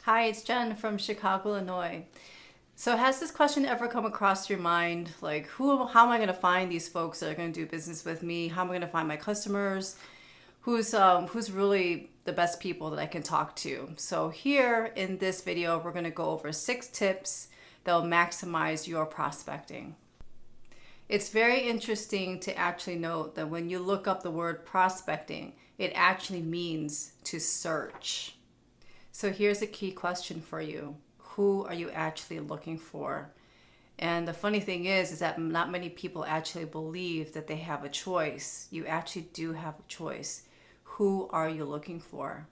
Hi, it's Jen from Chicago, Illinois. So has this question ever come across your mind? Like, how am I going to find these folks that are going to do business with me? How am I going to find my customers? Who's really the best people that I can talk to? So here in this video, we're going to go over 6 tips that will maximize your prospecting. It's very interesting to actually note that when you look up the word prospecting, it actually means to search. So here's a key question for you. Who are you actually looking for? And the funny thing is that not many people actually believe that they have a choice. You actually do have a choice. Who are you looking for?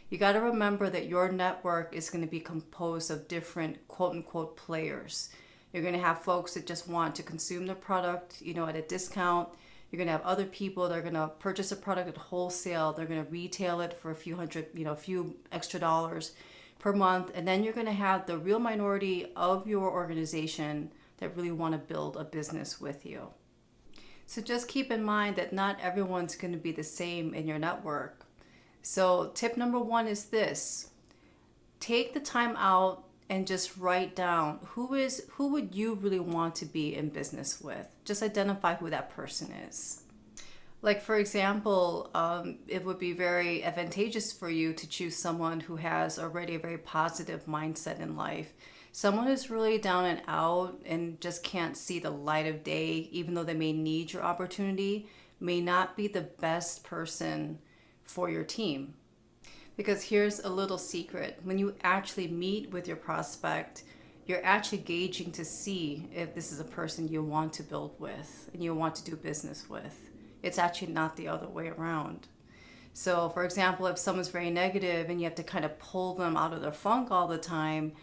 You got to remember that your network is going to be composed of different quote unquote players. You're going to have folks that just want to consume the product, at a discount. You're going to have other people that are going to purchase a product at wholesale. They're going to retail it for a few hundred, a few extra dollars per month. And then you're going to have the real minority of your organization that really want to build a business with you. So just keep in mind that not everyone's going to be the same in your network. So tip number 1 is this. Take the time out and just write down who would you really want to be in business with. Just identify who that person is. Like, for example, it would be very advantageous for you to choose someone who has already a very positive mindset in life. Someone who's really down and out and just can't see the light of day, even though they may need your opportunity, may not be the best person for your team. Because here's a little secret. When you actually meet with your prospect, you're actually gauging to see if this is a person you want to build with and you want to do business with. It's actually not the other way around. So, for example, if someone's very negative and you have to kind of pull them out of their funk all the time,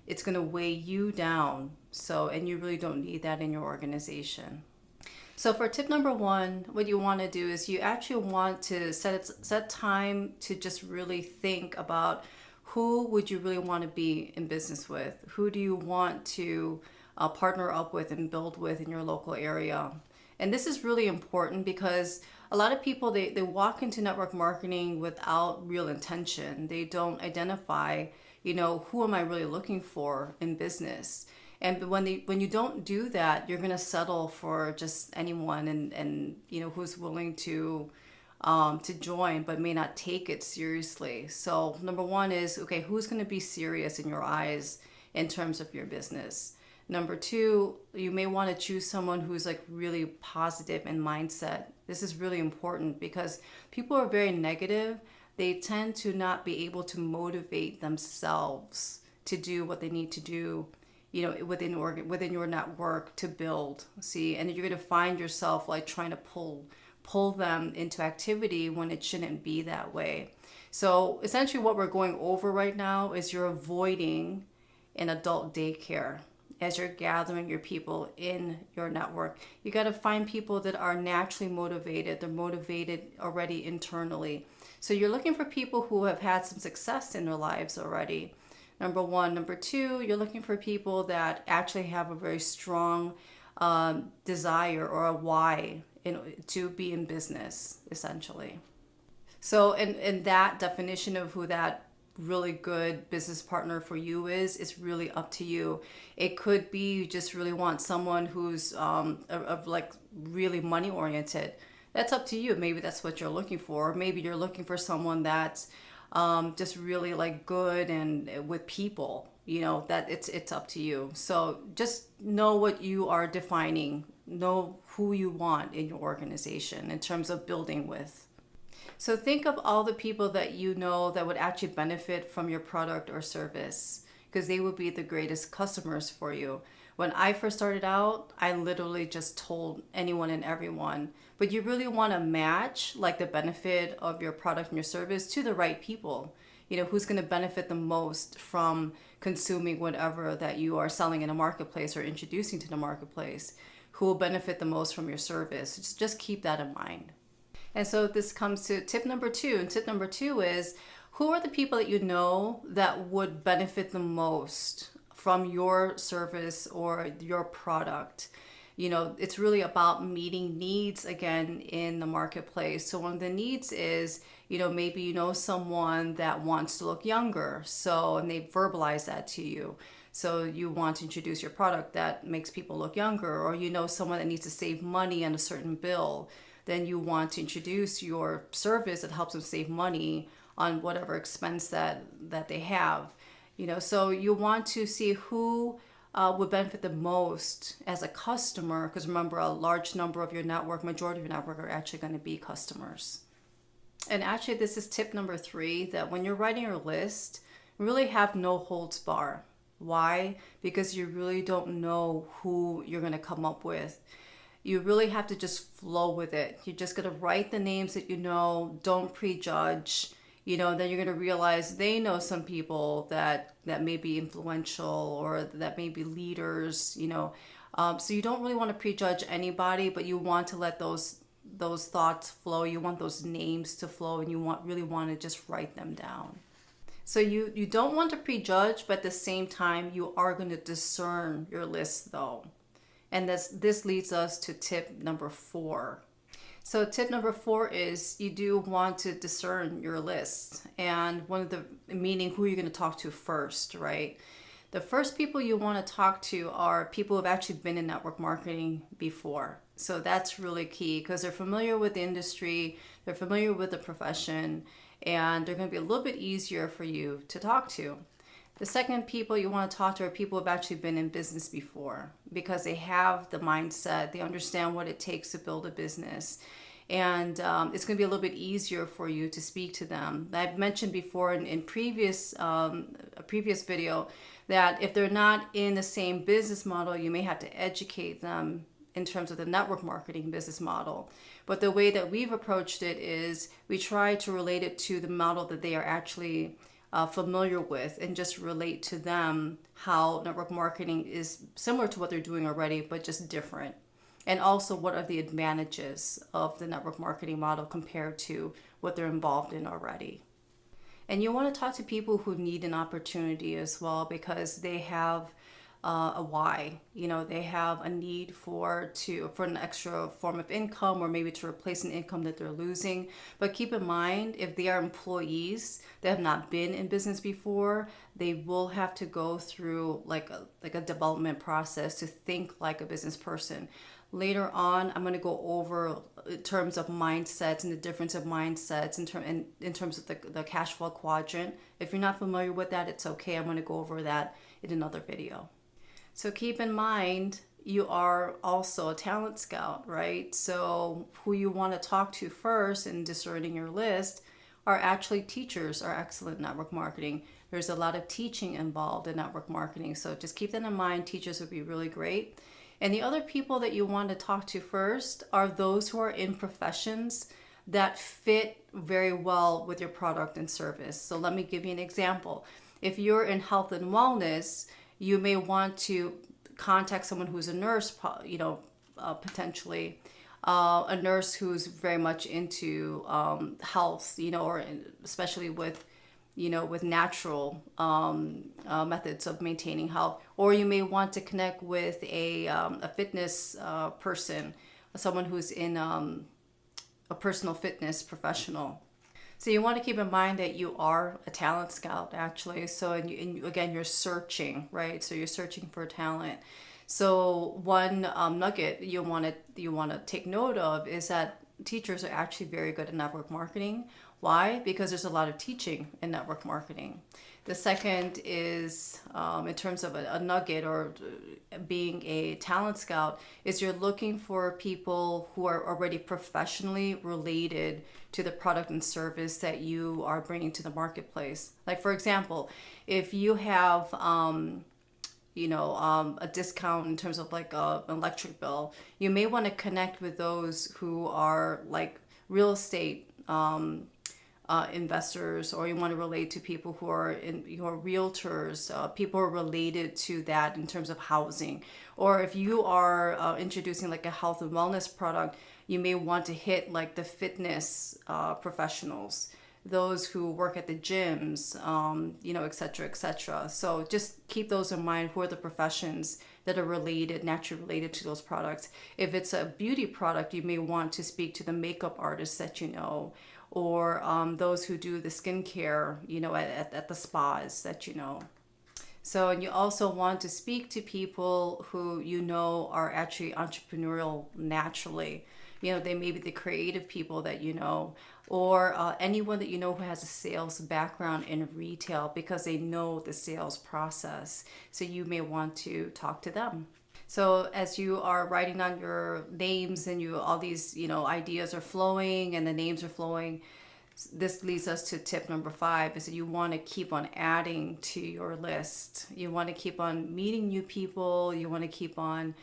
it's going to weigh you down. And you really don't need that in your organization. So for tip number 1, what you want to do is you actually want to set time to just really think about who would you really want to be in business with? Who do you want to partner up with and build with in your local area? And this is really important because a lot of people, they walk into network marketing without real intention. They don't identify, who am I really looking for in business? And when you don't do that, you're going to settle for just anyone and who's willing to join but may not take it seriously. So number 1 is, okay, who's going to be serious in your eyes in terms of your business? Number 2, you may want to choose someone who's like really positive in mindset. This is really important because people are very negative. They tend to not be able to motivate themselves to do what they need to do within your network to build. See, and you're going to find yourself like trying to pull them into activity when it shouldn't be that way. So essentially what we're going over right now is you're avoiding an adult daycare as you're gathering your people in your network. You got to find people that are naturally motivated. They're motivated already internally. So you're looking for people who have had some success in their lives already. Number 1. Number 2, you're looking for people that actually have a very strong desire or a why to be in business, essentially. So, and that definition of who that really good business partner for you is really up to you. It could be you just really want someone who's like really money oriented. That's up to you. Maybe that's what you're looking for. Maybe you're looking for someone that's just really like good and with people, that it's up to you. So just know what you are defining, know who you want in your organization in terms of building with. So think of all the people that that would actually benefit from your product or service, because they would be the greatest customers for you. When I first started out, I literally just told anyone and everyone, but you really want to match like the benefit of your product and your service to the right people. Who's going to benefit the most from consuming whatever that you are selling in a marketplace or introducing to the marketplace. Who will benefit the most from your service? Just keep that in mind. And so this comes to tip number 2. And tip number 2 is, who are the people that that would benefit the most from your service or your product? It's really about meeting needs again in the marketplace. So one of the needs is, maybe someone that wants to look younger. So, and they verbalize that to you. So you want to introduce your product that makes people look younger, or someone that needs to save money on a certain bill. Then you want to introduce your service that helps them save money on whatever expense that they have. So you want to see who would benefit the most as a customer, because remember, a large number of your network, majority of your network, are actually going to be customers. And actually, this is tip number 3, that when you're writing your list, really have no holds bar. Why? Because you really don't know who you're going to come up with. You really have to just flow with it. You're just going to write the names that don't prejudge. Then you're going to realize they know some people that may be influential or that may be leaders, so you don't really want to prejudge anybody, but you want to let those thoughts flow. You want those names to flow, and you really want to just write them down. So you don't want to prejudge, but at the same time, you are going to discern your list though. And this leads us to tip number 4. So tip number 4 is you do want to discern your list, and meaning who you're going to talk to first, right? The first people you want to talk to are people who have actually been in network marketing before. So that's really key, because they're familiar with the industry, they're familiar with the profession, and they're going to be a little bit easier for you to talk to. The second people you want to talk to are people who have actually been in business before, because they have the mindset, they understand what it takes to build a business, and it's going to be a little bit easier for you to speak to them. I've mentioned before in a previous video that if they're not in the same business model, you may have to educate them in terms of the network marketing business model. But the way that we've approached it is we try to relate it to the model that they are actually familiar with, and just relate to them how network marketing is similar to what they're doing already, but just different. And also, what are the advantages of the network marketing model compared to what they're involved in already. And you want to talk to people who need an opportunity as well, because they have a why. They have a need for an extra form of income, or maybe to replace an income that they're losing. But keep in mind, if they are employees that have not been in business before, they will have to go through like a development process to think like a business person. Later on, I'm going to go over in terms of mindsets and the difference of mindsets in terms of the cash flow quadrant. If you're not familiar with that, it's okay. I'm going to go over that in another video. So keep in mind, you are also a talent scout, right? So who you want to talk to first in discerning your list are actually teachers are excellent network marketing. There's a lot of teaching involved in network marketing. So just keep that in mind. Teachers would be really great. And the other people that you want to talk to first are those who are in professions that fit very well with your product and service. So let me give you an example. If you're in health and wellness, you may want to contact someone who's a nurse, potentially a nurse who's very much into health, or especially with natural methods of maintaining health. Or you may want to connect with a fitness person, someone who's in a personal fitness professional. So you want to keep in mind that you are a talent scout, actually. So again, you're searching, right? So you're searching for talent. So one nugget you want to take note of is that teachers are actually very good at network marketing. Why? Because there's a lot of teaching in network marketing. The second is, in terms of a nugget or being a talent scout, is you're looking for people who are already professionally related to the product and service that you are bringing to the marketplace. Like, for example, if you have a discount in terms of like an electric bill, you may want to connect with those who are like real estate investors, or you want to relate to people who are realtors, people who are related to that in terms of housing. Or if you are introducing like a health and wellness product, you may want to hit like the fitness professionals, those who work at the gyms, et cetera, et cetera. So just keep those in mind. Who are the professions that are related, naturally related to those products. If it's a beauty product, you may want to speak to the makeup artists that you know, or those who do the skincare, you know, at the spas that you know. So, and you also want to speak to people who you know are actually entrepreneurial naturally. You know, they may be the creative people that you know, or anyone that you know who has a sales background in retail because they know the sales process. So you may want to talk to them. So as you are writing down your names and you all these, you know, ideas are flowing and the names are flowing, this leads us to tip number 5 is that you want to keep on adding to your list. You want to keep on meeting new people. You want to keep on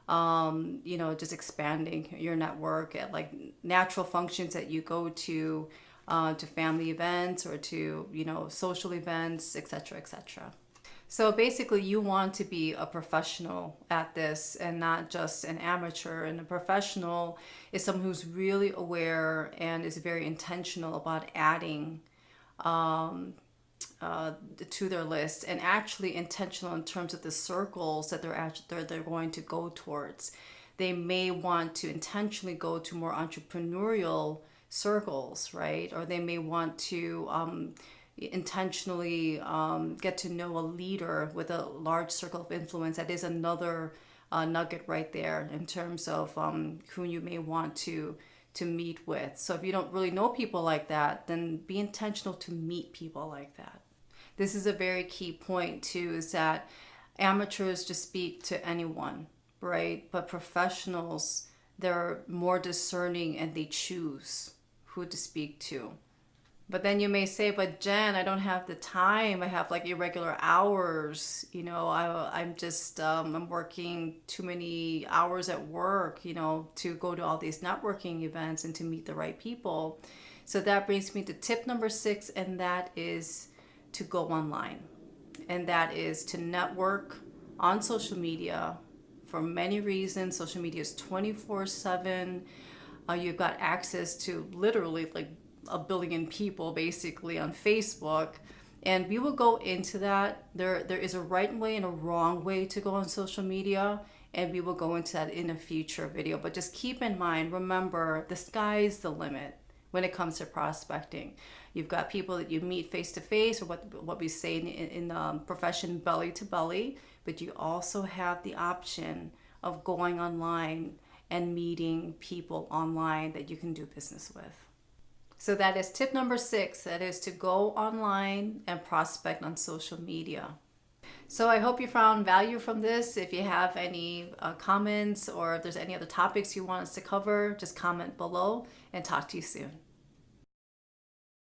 you know, just expanding your network at like natural functions that you go to family events or to, you know, social events, etc., etc. So basically, you want to be a professional at this and not just an amateur. And a professional is someone who's really aware and is very intentional about adding to their list, and actually intentional in terms of the circles that they're going to go towards. They may want to intentionally go to more entrepreneurial circles, right? Or they may want to intentionally get to know a leader with a large circle of influence. That is another nugget right there in terms of who you may want to meet with. So if you don't really know people like that, then be intentional to meet people like that. This is a very key point too, is that amateurs just speak to anyone, right? But professionals, they're more discerning and they choose who to speak to. But then you may say, but Jen, I don't have the time. I have like irregular hours. You know, I'm just, I'm working too many hours at work, you know, to go to all these networking events and to meet the right people. So that brings me to tip number 6, and that is to go online. And that is to network on social media for many reasons. Social media is 24/7. You've got access to literally like a billion people basically on Facebook, and we will go into that. There is a right way and a wrong way to go on social media, and we will go into that in a future video. But just keep in mind, remember, the sky's the limit when it comes to prospecting. You've got people that you meet face to face, or what we say in the profession, belly to belly, but you also have the option of going online and meeting people online that you can do business with. So that is tip number 6, that is to go online and prospect on social media. So I hope you found value from this. If you have any comments, or if there's any other topics you want us to cover, just comment below, and talk to you soon.